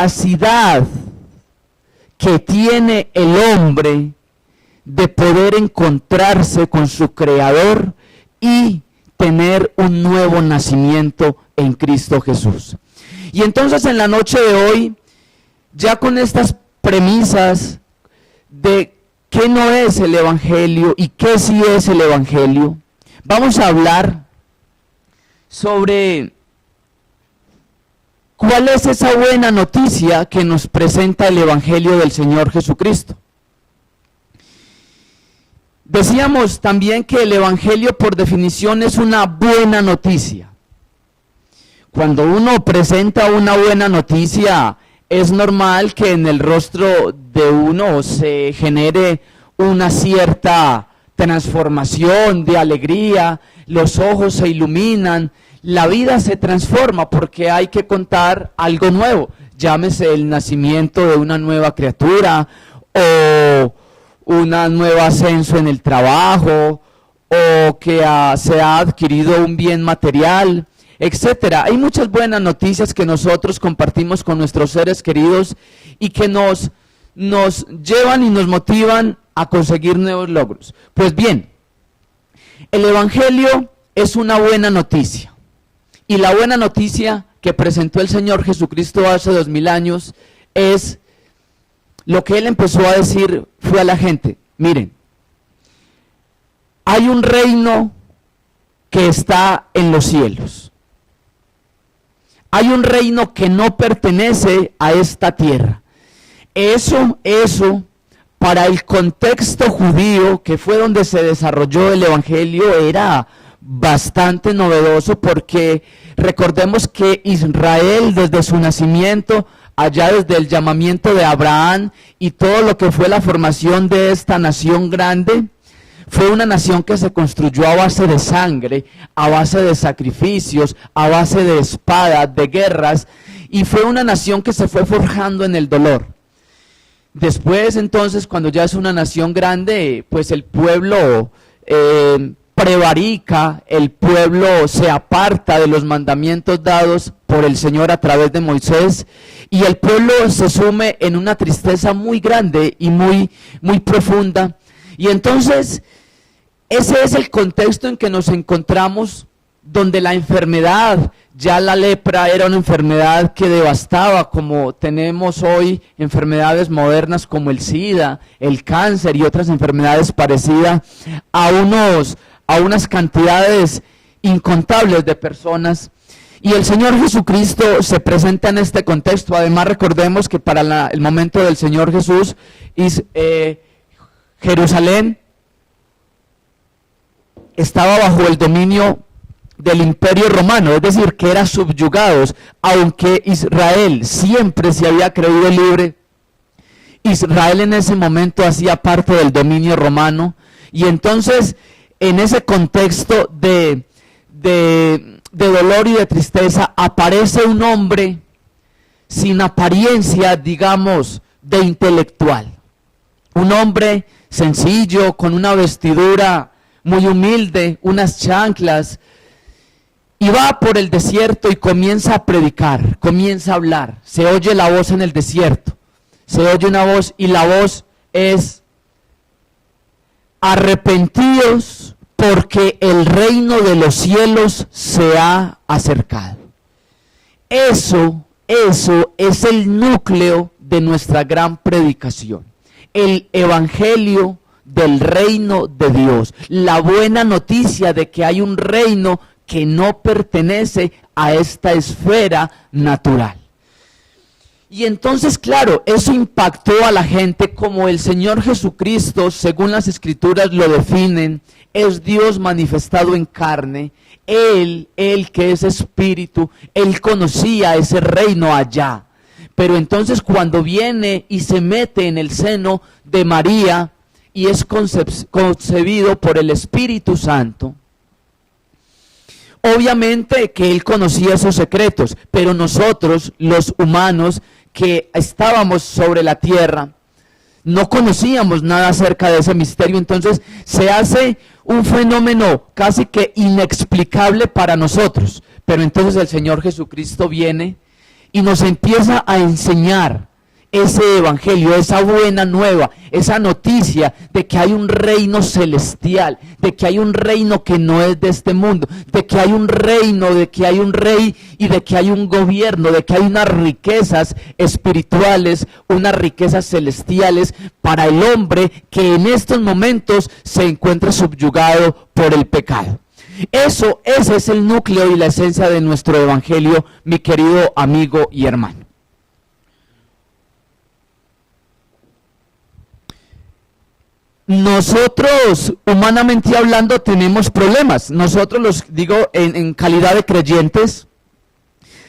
capacidad que tiene el hombre de poder encontrarse con su Creador y tener un nuevo nacimiento en Cristo Jesús. Y entonces en la noche de hoy, ya con estas premisas de qué no es el Evangelio y qué sí es el Evangelio, vamos a hablar sobre cuál es esa buena noticia que nos presenta el Evangelio del Señor Jesucristo. Decíamos también que el Evangelio por definición es una buena noticia. Cuando uno presenta una buena noticia, es normal que en el rostro de uno se genere una cierta transformación de alegría, los ojos se iluminan, la vida se transforma porque hay que contar algo nuevo, llámese el nacimiento de una nueva criatura o un nuevo ascenso en el trabajo o que se ha adquirido un bien material, etcétera. Hay muchas buenas noticias que nosotros compartimos con nuestros seres queridos y que nos llevan y nos motivan a conseguir nuevos logros. Pues bien, el Evangelio es una buena noticia. Y la buena noticia que presentó el Señor Jesucristo hace 2000 años es lo que Él empezó a decir fue a la gente: miren, hay un reino que está en los cielos. Hay un reino que no pertenece a esta tierra. Eso, para el contexto judío, que fue donde se desarrolló el Evangelio, era bastante novedoso, porque recordemos que Israel desde su nacimiento, allá desde el llamamiento de Abraham y todo lo que fue la formación de esta nación grande, fue una nación que se construyó a base de sangre, a base de sacrificios, a base de espadas, de guerras, y fue una nación que se fue forjando en el dolor. Después, entonces, cuando ya es una nación grande, pues el pueblo prevarica, el pueblo se aparta de los mandamientos dados por el Señor a través de Moisés, y el pueblo se sume en una tristeza muy grande y muy profunda. Y entonces, ese es el contexto en que nos encontramos, donde la enfermedad, ya la lepra era una enfermedad que devastaba, como tenemos hoy enfermedades modernas como el SIDA, el cáncer y otras enfermedades parecidas a unas cantidades incontables de personas. Y el Señor Jesucristo se presenta en este contexto. Además, recordemos que para el momento del Señor Jesús, Jerusalén estaba bajo el dominio del Imperio Romano, es decir, que eran subyugados. Aunque Israel siempre se había creído libre, Israel en ese momento hacía parte del dominio romano. Y entonces, en ese contexto de dolor y de tristeza, aparece un hombre sin apariencia, digamos, de intelectual. Un hombre sencillo, con una vestidura muy humilde, unas chanclas, y va por el desierto y comienza a predicar, comienza a hablar. Se oye la voz en el desierto, se oye una voz, y la voz es: arrepentidos, porque el reino de los cielos se ha acercado. Eso es el núcleo de nuestra gran predicación. El Evangelio del reino de Dios, la buena noticia de que hay un reino que no pertenece a esta esfera natural. Y entonces, claro, eso impactó a la gente, como el Señor Jesucristo, según las Escrituras lo definen, es Dios manifestado en carne. Él que es espíritu, Él conocía ese reino allá. Pero entonces, cuando viene y se mete en el seno de María y es concebido por el Espíritu Santo, obviamente que Él conocía esos secretos, pero nosotros, los humanos que estábamos sobre la tierra, no conocíamos nada acerca de ese misterio. Entonces se hace un fenómeno casi que inexplicable para nosotros. Pero entonces el Señor Jesucristo viene y nos empieza a enseñar ese evangelio, esa buena nueva, esa noticia de que hay un reino celestial, de que hay un reino que no es de este mundo, de que hay un reino, de que hay un rey y de que hay un gobierno, de que hay unas riquezas espirituales, unas riquezas celestiales para el hombre que en estos momentos se encuentra subyugado por el pecado. Ese es el núcleo y la esencia de nuestro evangelio, mi querido amigo y hermano. Nosotros, humanamente hablando, tenemos problemas. Nosotros, los digo en calidad de creyentes,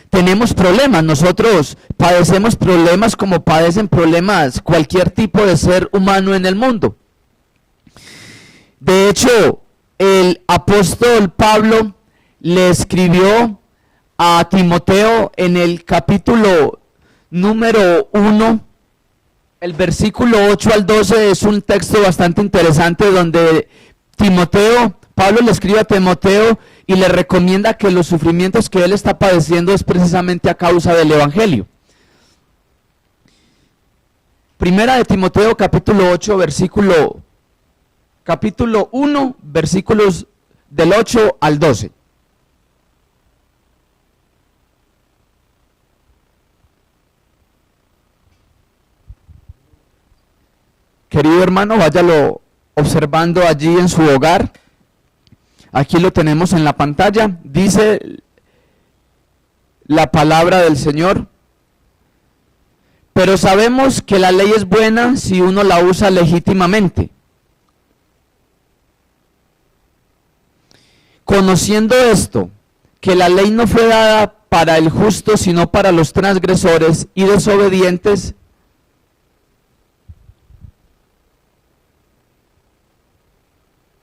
tenemos problemas. Nosotros padecemos problemas como padecen problemas cualquier tipo de ser humano en el mundo. De hecho, el apóstol Pablo le escribió a Timoteo en el capítulo número 1, el versículo 8 al 12 es un texto bastante interesante donde Pablo le escribe a Timoteo y le recomienda que los sufrimientos que él está padeciendo es precisamente a causa del evangelio. Primera de Timoteo capítulo 8 capítulo 1 versículos del 8 al 12. Querido hermano, váyalo observando allí en su hogar. Aquí lo tenemos en la pantalla. Dice la palabra del Señor. Pero sabemos que la ley es buena si uno la usa legítimamente. Conociendo esto, que la ley no fue dada para el justo, sino para los transgresores y desobedientes.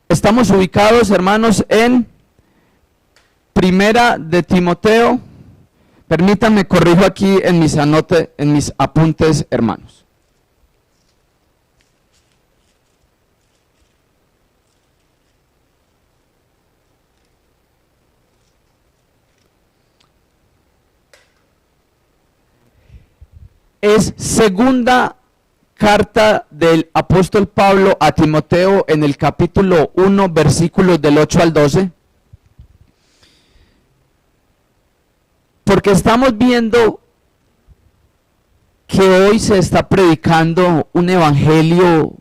Estamos ubicados, hermanos, en Primera de Timoteo. Permítanme corrijo aquí en mis apuntes, hermanos. Es segunda carta del apóstol Pablo a Timoteo en el capítulo 1, versículos del 8 al 12. Porque estamos viendo que hoy se está predicando un evangelio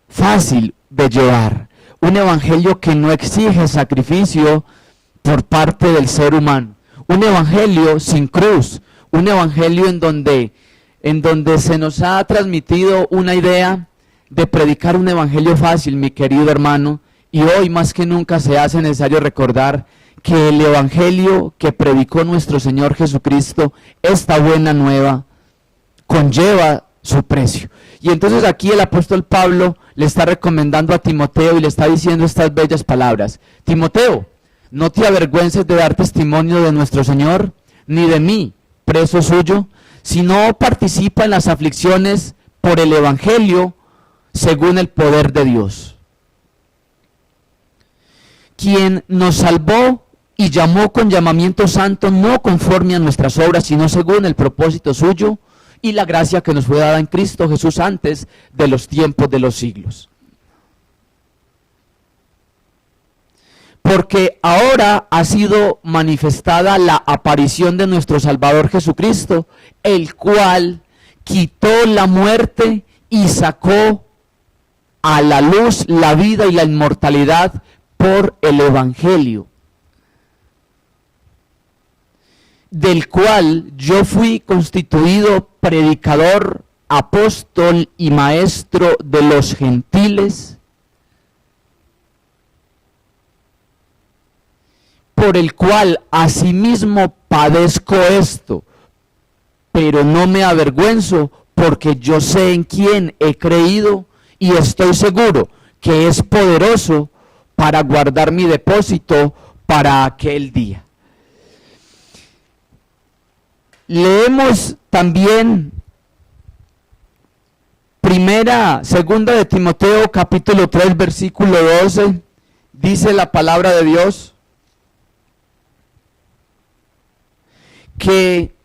fácil de llevar, un evangelio que no exige sacrificio por parte del ser humano, un evangelio sin cruz, un evangelio en donde se nos ha transmitido una idea de predicar un evangelio fácil, mi querido hermano, y hoy más que nunca se hace necesario recordar que el evangelio que predicó nuestro Señor Jesucristo, esta buena nueva, conlleva su precio. Y entonces aquí el apóstol Pablo le está recomendando a Timoteo y le está diciendo estas bellas palabras. Timoteo, no te avergüences de dar testimonio de nuestro Señor, ni de mí, preso suyo, sino participa en las aflicciones por el evangelio según el poder de Dios, quien nos salvó y llamó con llamamiento santo, no conforme a nuestras obras, sino según el propósito suyo y la gracia que nos fue dada en Cristo Jesús antes de los tiempos de los siglos. Porque ahora ha sido manifestada la aparición de nuestro Salvador Jesucristo, el cual quitó la muerte y sacó a la luz la vida y la inmortalidad por el evangelio, del cual yo fui constituido predicador, apóstol y maestro de los gentiles, por el cual asimismo padezco esto, pero no me avergüenzo, porque yo sé en quién he creído y estoy seguro que es poderoso para guardar mi depósito para aquel día. Leemos también segunda de Timoteo capítulo 3 versículo 12, dice la palabra de Dios que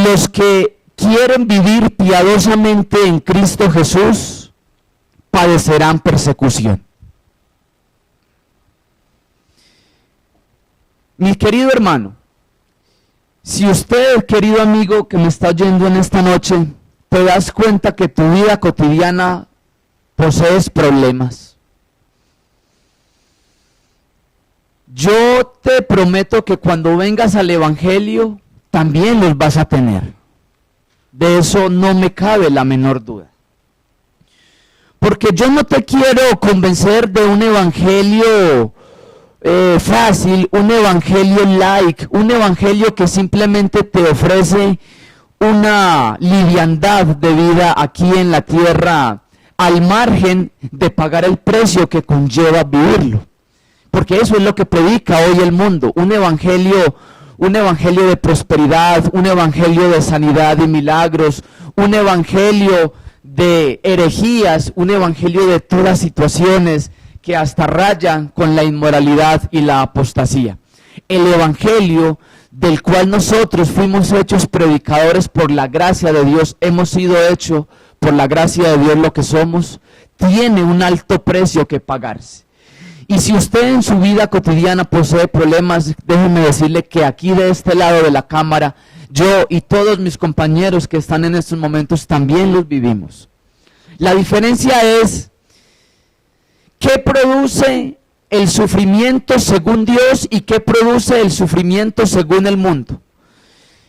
los que quieren vivir piadosamente en Cristo Jesús padecerán persecución. Mi querido hermano, si usted, querido amigo que me está oyendo en esta noche, te das cuenta que tu vida cotidiana posees problemas, yo te prometo que cuando vengas al Evangelio también los vas a tener. De eso no me cabe la menor duda. Porque yo no te quiero convencer de un evangelio fácil, un evangelio light, un evangelio que simplemente te ofrece una liviandad de vida aquí en la tierra, al margen de pagar el precio que conlleva vivirlo. Porque eso es lo que predica hoy el mundo, un evangelio de prosperidad, un evangelio de sanidad y milagros, un evangelio de herejías, un evangelio de todas situaciones que hasta rayan con la inmoralidad y la apostasía. El evangelio del cual nosotros fuimos hechos predicadores por la gracia de Dios, hemos sido hechos por la gracia de Dios lo que somos, tiene un alto precio que pagarse. Y si usted en su vida cotidiana posee problemas, déjeme decirle que aquí de este lado de la cámara, yo y todos mis compañeros que están en estos momentos también los vivimos. La diferencia es, ¿qué produce el sufrimiento según Dios y qué produce el sufrimiento según el mundo?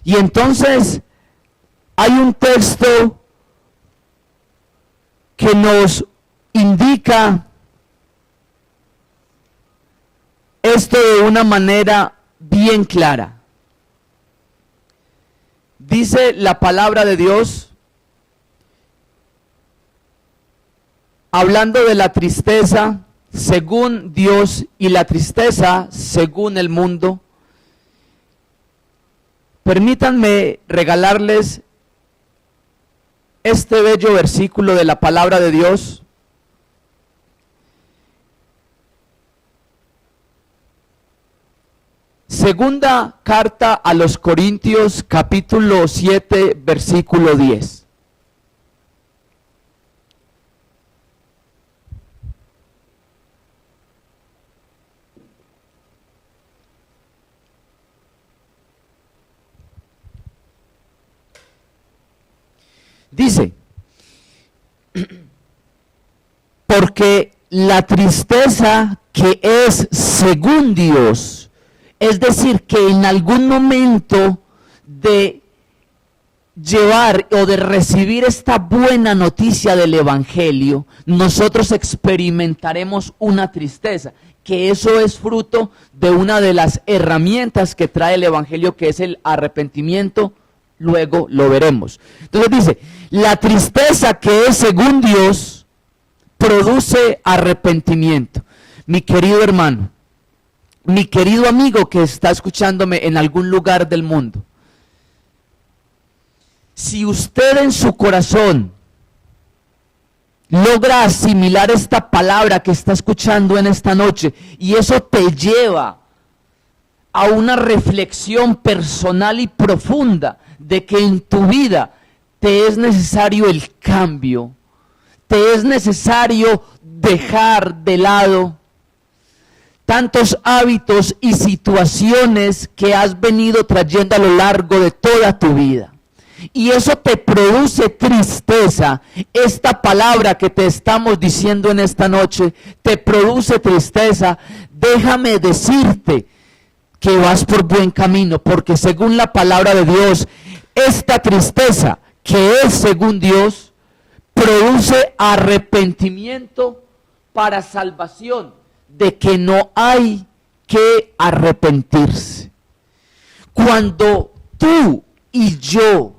Y entonces hay un texto que nos indica esto de una manera bien clara. Dice la palabra de Dios, hablando de la tristeza según Dios y la tristeza según el mundo. Permítanme regalarles este bello versículo de la palabra de Dios. Segunda carta a los Corintios, capítulo 7, versículo 10. Dice, porque la tristeza que es según Dios, es decir, que en algún momento de llevar o de recibir esta buena noticia del Evangelio, nosotros experimentaremos una tristeza, que eso es fruto de una de las herramientas que trae el Evangelio, que es el arrepentimiento. Luego lo veremos. Entonces dice, la tristeza que es según Dios produce arrepentimiento. Mi querido hermano, mi querido amigo que está escuchándome en algún lugar del mundo, si usted en su corazón logra asimilar esta palabra que está escuchando en esta noche y eso te lleva a una reflexión personal y profunda de que en tu vida te es necesario el cambio, te es necesario dejar de lado tantos hábitos y situaciones que has venido trayendo a lo largo de toda tu vida. Y eso te produce tristeza. Esta palabra que te estamos diciendo en esta noche te produce tristeza. Déjame decirte que vas por buen camino, porque según la palabra de Dios, esta tristeza que es según Dios produce arrepentimiento para salvación, de que no hay que arrepentirse. Cuando tú y yo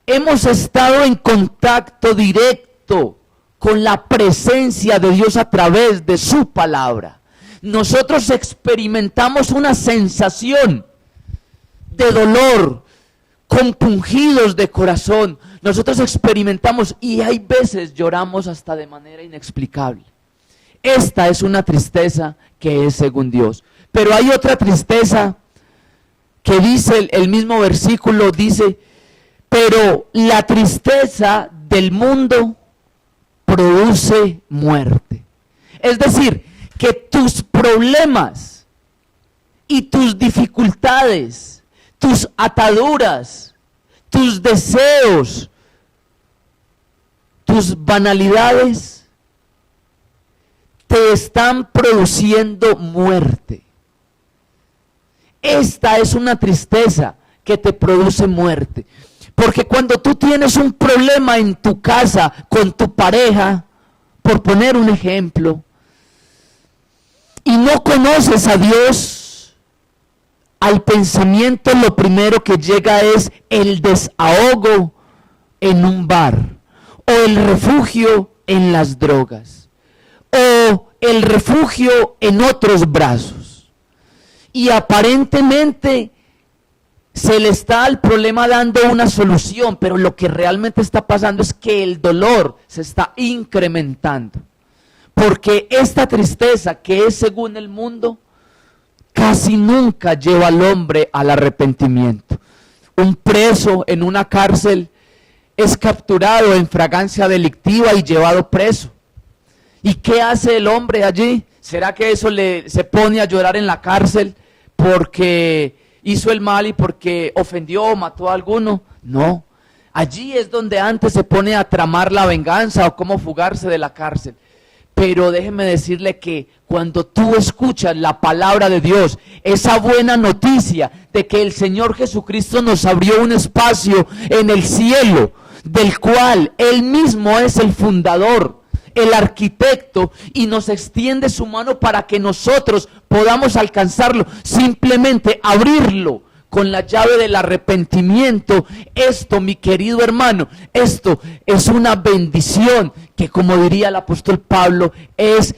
hemos estado en contacto directo con la presencia de Dios a través de su palabra, nosotros experimentamos una sensación de dolor, compungidos de corazón. Nosotros experimentamos y hay veces lloramos hasta de manera inexplicable. Esta es una tristeza que es según Dios. Pero hay otra tristeza que dice el mismo versículo, dice, pero la tristeza del mundo produce muerte. Es decir, que tus problemas y tus dificultades, tus ataduras, tus deseos, tus banalidades te están produciendo muerte. Esta es una tristeza que te produce muerte. Porque cuando tú tienes un problema en tu casa con tu pareja, por poner un ejemplo, y no conoces a Dios, al pensamiento lo primero que llega es el desahogo en un bar, o el refugio en las drogas, o el refugio en otros brazos. Y aparentemente se le está al problema dando una solución, pero lo que realmente está pasando es que el dolor se está incrementando. Porque esta tristeza, que es según el mundo, casi nunca lleva al hombre al arrepentimiento. Un preso en una cárcel es capturado en fragancia delictiva y llevado preso. ¿Y qué hace el hombre allí? ¿Será que eso se pone a llorar en la cárcel porque hizo el mal y porque ofendió o mató a alguno? No. Allí es donde antes se pone a tramar la venganza o cómo fugarse de la cárcel. Pero déjeme decirle que cuando tú escuchas la palabra de Dios, esa buena noticia de que el Señor Jesucristo nos abrió un espacio en el cielo, del cual Él mismo es el fundador, el arquitecto, y nos extiende su mano para que nosotros podamos alcanzarlo, simplemente abrirlo con la llave del arrepentimiento. Esto, mi querido hermano, esto es una bendición que, como diría el apóstol Pablo, es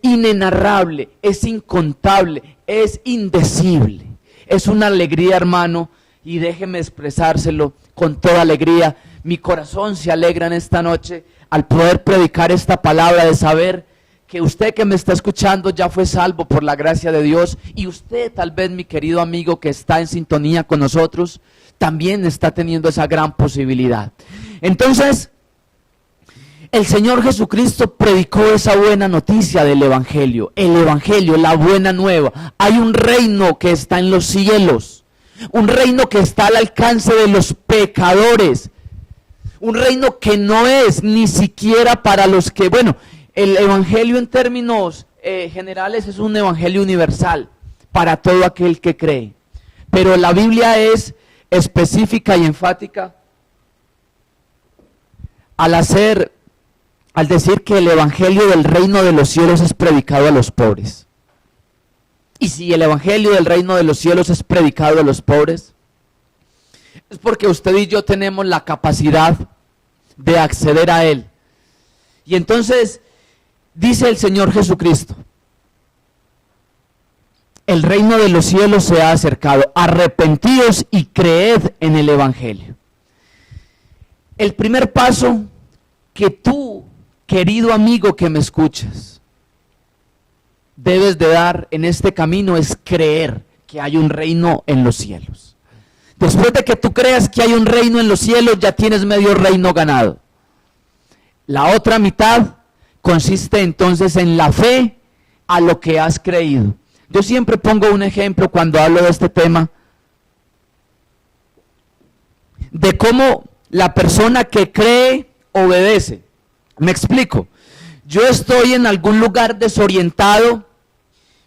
inenarrable, es incontable, es indecible. Es una alegría, hermano, y déjeme expresárselo con toda alegría. Mi corazón se alegra en esta noche al poder predicar esta palabra, de saber que usted que me está escuchando ya fue salvo por la gracia de Dios, y usted, tal vez, mi querido amigo que está en sintonía con nosotros, también está teniendo esa gran posibilidad. Entonces, el Señor Jesucristo predicó esa buena noticia del Evangelio, el Evangelio, la buena nueva. Hay un reino que está en los cielos, un reino que está al alcance de los pecadores, un reino que no es ni siquiera para los que, bueno, el Evangelio en términos generales es un Evangelio universal para todo aquel que cree. Pero la Biblia es específica y enfática al decir que el Evangelio del reino de los cielos es predicado a los pobres. Y si el Evangelio del reino de los cielos es predicado a los pobres, es porque usted y yo tenemos la capacidad de acceder a él. Y entonces dice el Señor Jesucristo: el reino de los cielos se ha acercado, arrepentíos y creed en el Evangelio. El primer paso que tú, querido amigo que me escuchas, debes de dar en este camino es creer que hay un reino en los cielos. Después de que tú creas que hay un reino en los cielos, ya tienes medio reino ganado. La otra mitad consiste entonces en la fe a lo que has creído. Yo siempre pongo un ejemplo cuando hablo de este tema, de cómo la persona que cree obedece. Me explico. Yo estoy en algún lugar desorientado,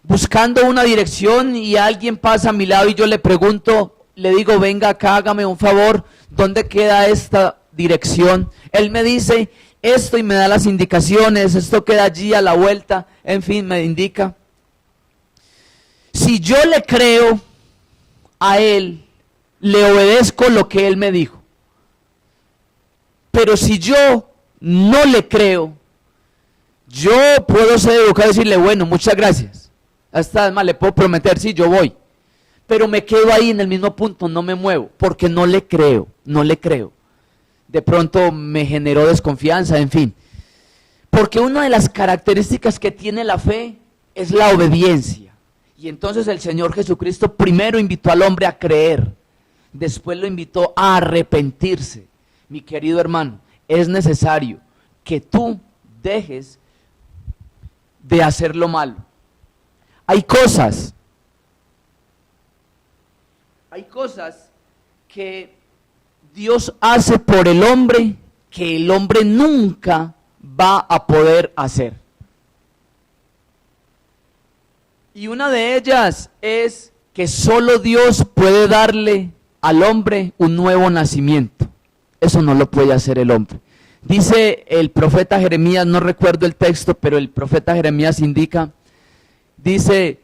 buscando una dirección, y alguien pasa a mi lado y yo le pregunto, le digo: venga acá, hágame un favor, ¿dónde queda esta dirección? Él me dice esto y me da las indicaciones, esto queda allí a la vuelta, en fin, me indica. Si yo le creo a él, le obedezco lo que él me dijo. Pero si yo no le creo, yo puedo ser educado y decirle: bueno, muchas gracias, hasta además le puedo prometer, sí, yo voy. Pero me quedo ahí en el mismo punto, no me muevo, porque no le creo, no le creo. De pronto me generó desconfianza, en fin. Porque una de las características que tiene la fe es la obediencia. Y entonces el Señor Jesucristo primero invitó al hombre a creer, después lo invitó a arrepentirse. Mi querido hermano, es necesario que tú dejes de hacer lo malo. Hay cosas que Dios hace por el hombre que el hombre nunca va a poder hacer. Y una de ellas es que solo Dios puede darle al hombre un nuevo nacimiento. Eso no lo puede hacer el hombre. Dice el profeta Jeremías, no recuerdo el texto, pero el profeta Jeremías dice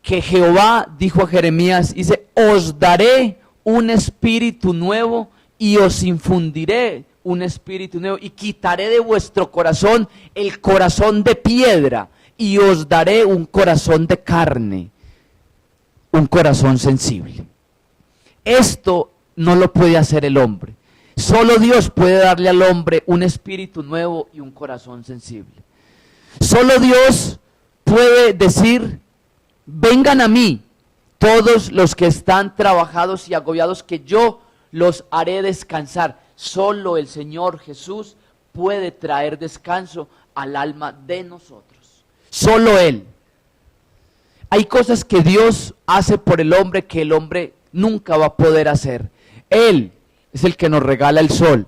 que Jehová dijo a Jeremías, dice, os daré un espíritu nuevo y os infundiré un espíritu nuevo y quitaré de vuestro corazón el corazón de piedra y os daré un corazón de carne, un corazón sensible. Esto no lo puede hacer el hombre. Solo Dios puede darle al hombre un espíritu nuevo y un corazón sensible. Solo Dios puede decir, vengan a mí todos los que están trabajados y agobiados, que yo los haré descansar. Solo el Señor Jesús puede traer descanso al alma de nosotros. Solo Él. Hay cosas que Dios hace por el hombre que el hombre nunca va a poder hacer. Él es el que nos regala el sol.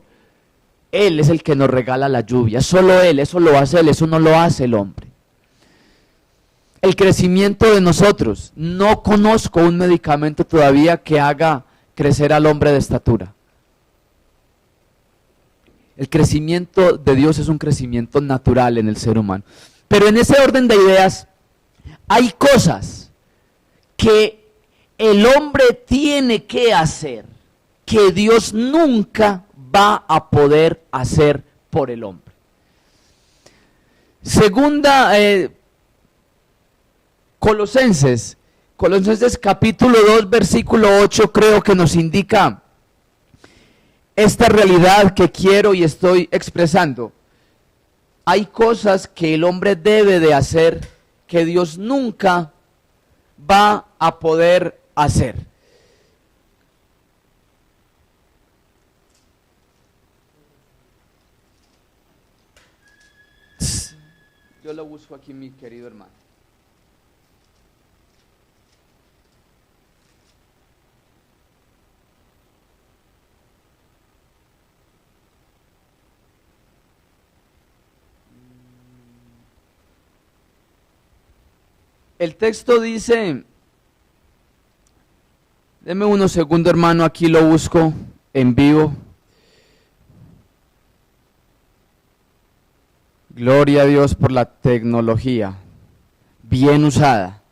Él es el que nos regala la lluvia. Solo Él, eso lo hace Él, eso no lo hace el hombre. El crecimiento de nosotros. No conozco un medicamento todavía que haga crecer al hombre de estatura. El crecimiento de Dios es un crecimiento natural en el ser humano. Pero en ese orden de ideas, hay cosas que el hombre tiene que hacer que Dios nunca va a poder hacer por el hombre. Segunda, Colosenses capítulo 2, versículo 8, creo que nos indica esta realidad que quiero y estoy expresando. Hay cosas que el hombre debe de hacer que Dios nunca va a poder hacer. Yo lo busco aquí, mi querido hermano. El texto dice, deme unos segundos hermano, aquí lo busco en vivo. Gloria a Dios por la tecnología, bien usada.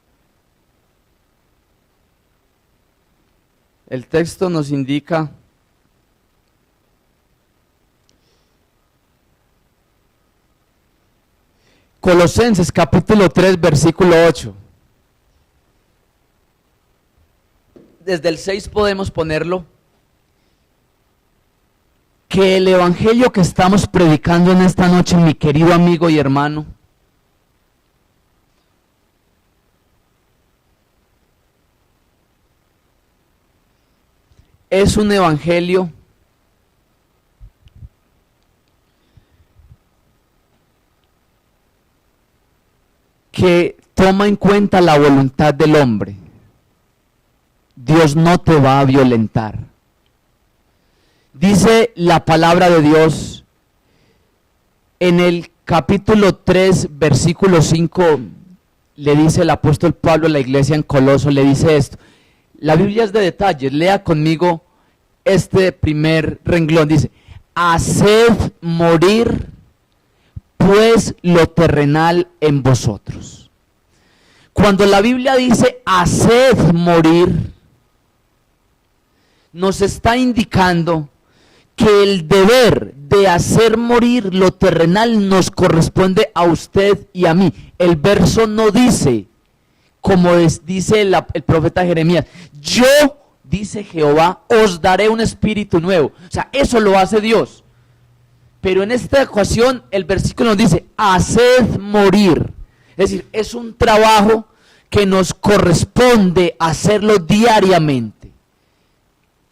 El texto nos indica Colosenses capítulo 3, versículo 8. Desde el 6 podemos ponerlo. Que el evangelio que estamos predicando en esta noche, mi querido amigo y hermano, es un evangelio que toma en cuenta la voluntad del hombre. Dios no te va a violentar. Dice la palabra de Dios en el capítulo 3, versículo 5, le dice el apóstol Pablo a la iglesia en Coloso, le dice esto. La Biblia es de detalles, lea conmigo este primer renglón, dice, haced morir pues lo terrenal en vosotros. Cuando la Biblia dice haced morir, nos está indicando que el deber de hacer morir lo terrenal nos corresponde a usted y a mí. El verso no dice, como dice el profeta Jeremías, yo, dice Jehová, os daré un espíritu nuevo. O sea, eso lo hace Dios. Pero en esta ocasión el versículo nos dice, haced morir. Es decir, es un trabajo que nos corresponde hacerlo diariamente,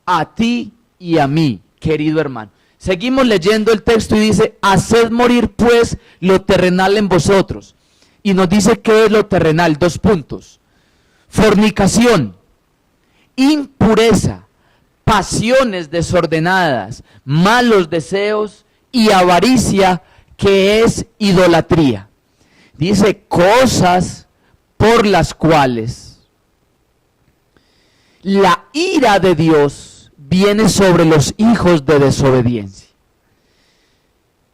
a ti y a mí, querido hermano. Seguimos leyendo el texto y dice, haced morir pues lo terrenal en vosotros. Y nos dice qué es lo terrenal, 2 puntos. Fornicación, impureza, pasiones desordenadas, malos deseos y avaricia, que es idolatría. Dice cosas por las cuales la ira de Dios viene sobre los hijos de desobediencia.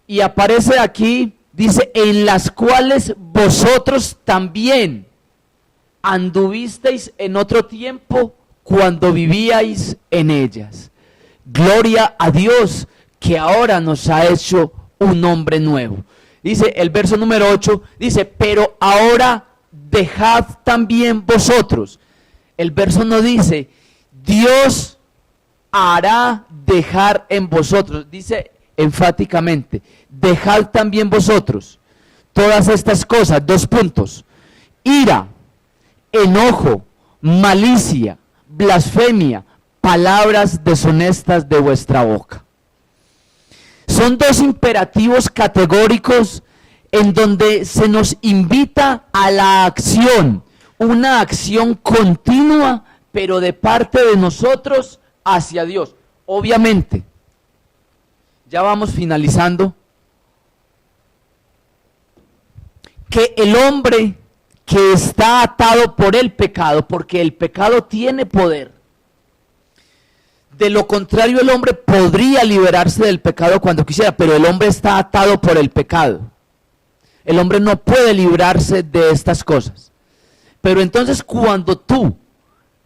Y aparece aquí, dice, en las cuales vosotros también anduvisteis en otro tiempo cuando vivíais en ellas. Gloria a Dios que ahora nos ha hecho un hombre nuevo. Dice el verso número 8, dice, pero ahora dejad también vosotros. El verso no dice, Dios hará dejar en vosotros. Dice enfáticamente, dejad también vosotros todas estas cosas, 2 puntos. Ira, enojo, malicia, blasfemia, palabras deshonestas de vuestra boca. Son 2 imperativos categóricos en donde se nos invita a la acción, una acción continua, pero de parte de nosotros hacia Dios. Obviamente, ya vamos finalizando, que el hombre que está atado por el pecado, porque el pecado tiene poder. De lo contrario, el hombre podría liberarse del pecado cuando quisiera, pero el hombre está atado por el pecado. El hombre no puede librarse de estas cosas. Pero entonces cuando tú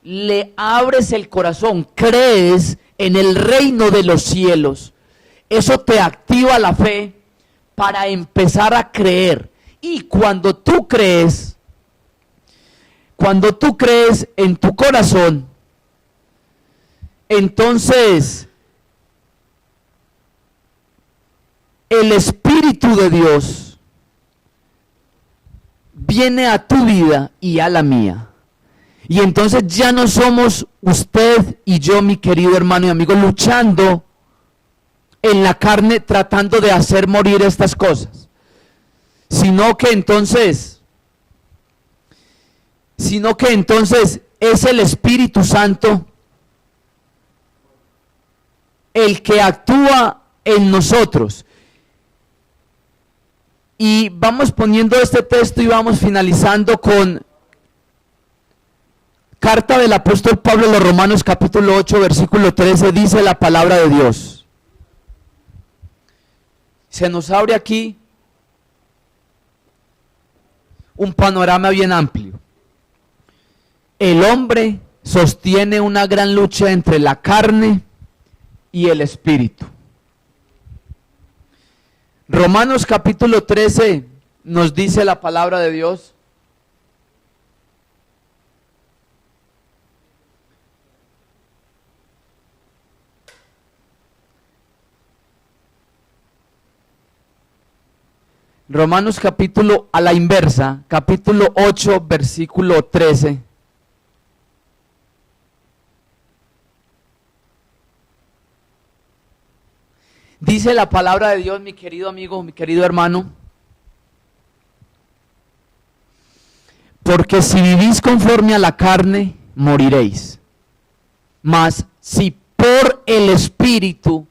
le abres el corazón, crees en el reino de los cielos, eso te activa la fe para empezar a creer. Y cuando tú crees en tu corazón, entonces el Espíritu de Dios viene a tu vida y a la mía. Y entonces ya no somos usted y yo, mi querido hermano y amigo, luchando en la carne tratando de hacer morir estas cosas, sino que entonces es el Espíritu Santo el que actúa en nosotros. Y vamos poniendo este texto y vamos finalizando con carta del apóstol Pablo a los Romanos capítulo 8 versículo 13, dice la palabra de Dios. Se nos abre aquí un panorama bien amplio. El hombre sostiene una gran lucha entre la carne y el espíritu. Romanos capítulo 13 nos dice la palabra de Dios. Romanos capítulo a la inversa, capítulo 8, versículo 13. Dice la palabra de Dios, mi querido amigo, mi querido hermano, porque si vivís conforme a la carne, moriréis. Mas si por el Espíritu,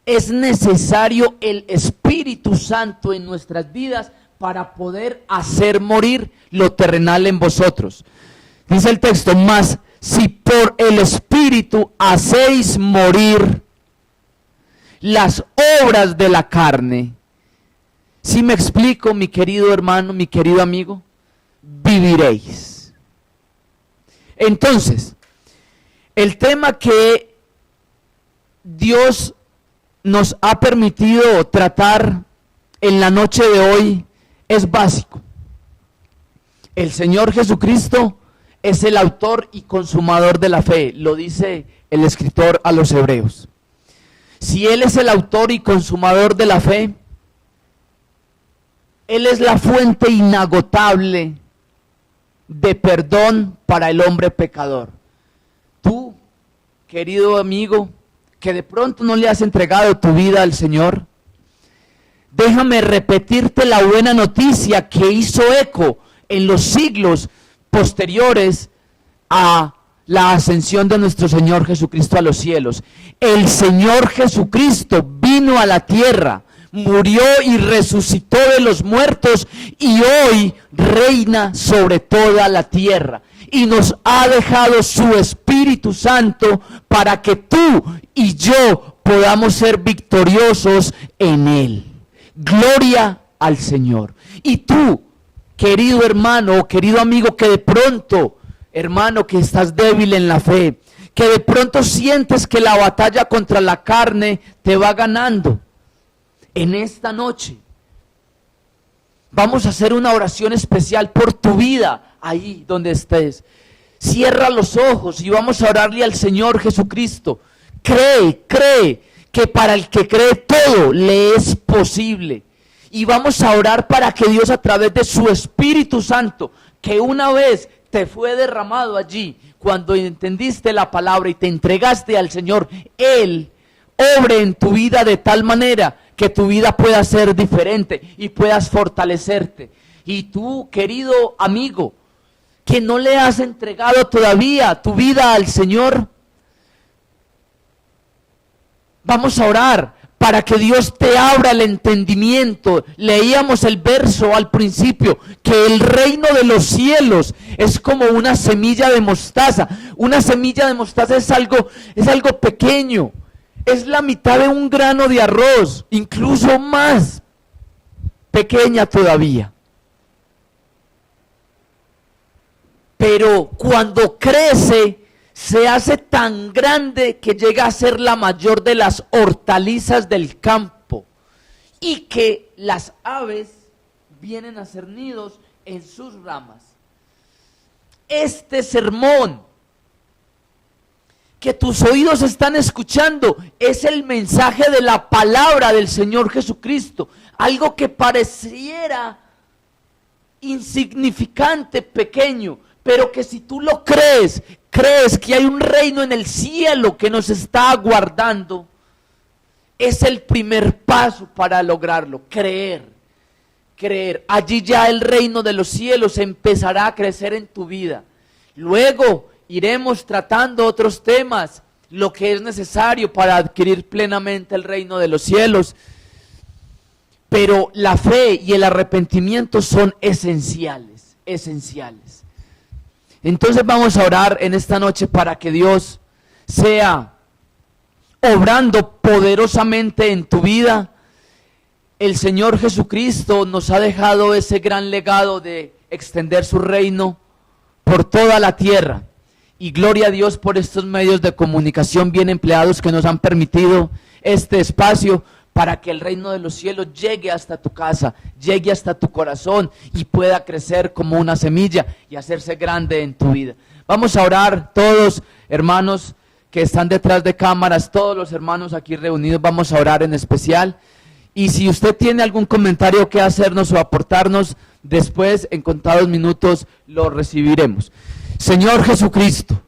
es necesario el Espíritu Santo en nuestras vidas para poder hacer morir lo terrenal en vosotros. Dice el texto, mas si por el Espíritu hacéis morir las obras de la carne. Si me explico, mi querido hermano, mi querido amigo, viviréis. Entonces, el tema que Dios nos ha permitido tratar en la noche de hoy es básico. El Señor Jesucristo es el autor y consumador de la fe, lo dice el escritor a los Hebreos. Si Él es el autor y consumador de la fe, Él es la fuente inagotable de perdón para el hombre pecador. Tú, querido amigo, que de pronto no le has entregado tu vida al Señor, déjame repetirte la buena noticia que hizo eco en los siglos posteriores a la ascensión de nuestro Señor Jesucristo a los cielos. El Señor Jesucristo vino a la tierra, murió y resucitó de los muertos y hoy reina sobre toda la tierra. Y nos ha dejado su Espíritu Santo para que tú y yo podamos ser victoriosos en Él. Gloria al Señor. Y tú, querido hermano o querido amigo, que de pronto, hermano, que estás débil en la fe, que de pronto sientes que la batalla contra la carne te va ganando, en esta noche vamos a hacer una oración especial por tu vida, ahí donde estés. Cierra los ojos y vamos a orarle al Señor Jesucristo. Cree que para el que cree todo le es posible. Y vamos a orar para que Dios, a través de su Espíritu Santo, que una vez te fue derramado allí, cuando entendiste la palabra y te entregaste al Señor, Él obre en tu vida de tal manera que tu vida pueda ser diferente y puedas fortalecerte. Y tú, querido amigo, que no le has entregado todavía tu vida al Señor, vamos a orar para que Dios te abra el entendimiento. Leíamos el verso al principio, que el reino de los cielos es como una semilla de mostaza. Una semilla de mostaza es algo pequeño, es la mitad de un grano de arroz, incluso más pequeña todavía. Pero cuando crece, se hace tan grande que llega a ser la mayor de las hortalizas del campo, y que las aves vienen a hacer nidos en sus ramas. Este sermón que tus oídos están escuchando es el mensaje de la palabra del Señor Jesucristo, algo que pareciera insignificante, pequeño, pero que si tú lo crees que hay un reino en el cielo que nos está aguardando, es el primer paso para lograrlo. Creer. Allí ya el reino de los cielos empezará a crecer en tu vida. Luego iremos tratando otros temas, lo que es necesario para adquirir plenamente el reino de los cielos. Pero la fe y el arrepentimiento son esenciales. Entonces vamos a orar en esta noche para que Dios sea obrando poderosamente en tu vida. El Señor Jesucristo nos ha dejado ese gran legado de extender su reino por toda la tierra. Y gloria a Dios por estos medios de comunicación bien empleados que nos han permitido este espacio para que el reino de los cielos llegue hasta tu casa, llegue hasta tu corazón y pueda crecer como una semilla y hacerse grande en tu vida. Vamos a orar todos, hermanos que están detrás de cámaras, todos los hermanos aquí reunidos, vamos a orar en especial. Y si usted tiene algún comentario que hacernos o aportarnos, después, en contados minutos, lo recibiremos. Señor Jesucristo,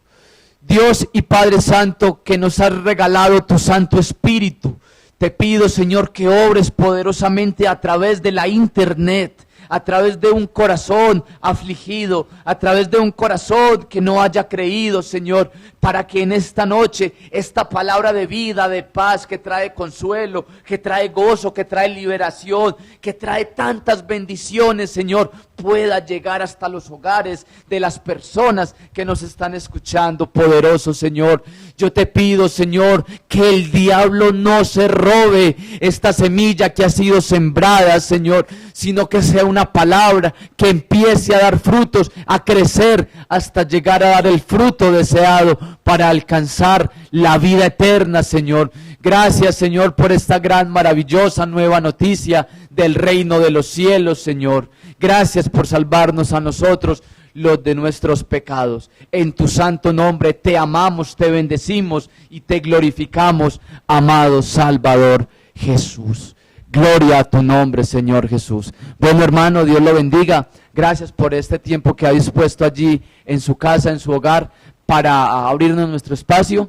Dios y Padre Santo, que nos has regalado tu Santo Espíritu, te pido, Señor, que obres poderosamente a través de la internet, a través de un corazón afligido, a través de un corazón que no haya creído, Señor, para que en esta noche esta palabra de vida, de paz, que trae consuelo, que trae gozo, que trae liberación, que trae tantas bendiciones, Señor, pueda llegar hasta los hogares de las personas que nos están escuchando, poderoso Señor. Yo te pido, Señor, que el diablo no se robe esta semilla que ha sido sembrada, Señor, sino que sea una palabra que empiece a dar frutos, a crecer hasta llegar a dar el fruto deseado para alcanzar la vida eterna, Señor. Gracias, Señor, por esta gran, maravillosa nueva noticia del reino de los cielos, Señor. Gracias por salvarnos a nosotros, los de nuestros pecados. En tu santo nombre te amamos, te bendecimos y te glorificamos, amado Salvador Jesús. Gloria a tu nombre, Señor Jesús. Bueno, hermano, Dios lo bendiga. Gracias por este tiempo que ha dispuesto allí en su casa, en su hogar, para abrirnos nuestro espacio.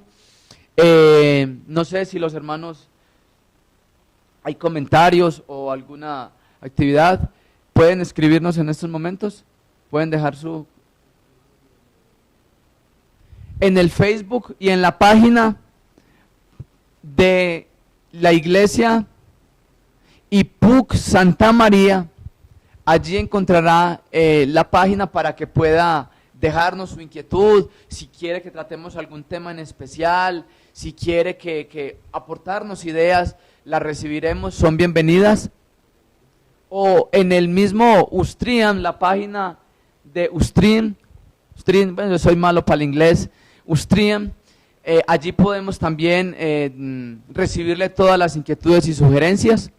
No sé si los hermanos hay comentarios o alguna actividad. ¿Pueden escribirnos en estos momentos? ¿Pueden dejar su... En el Facebook y en la página de la iglesia IPUC Santa María, allí encontrará la página para que pueda dejarnos su inquietud, si quiere que tratemos algún tema en especial, si quiere que aportarnos ideas, las recibiremos, son bienvenidas. O en el mismo Ustream, la página de Ustream, bueno, yo soy malo para el inglés, Ustream, allí podemos también recibirle todas las inquietudes y sugerencias.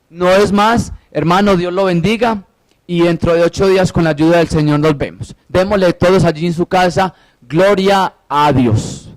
No es más, hermano, Dios lo bendiga y dentro de 8 días con la ayuda del Señor nos vemos. Démosle todos allí en su casa, gloria a Dios.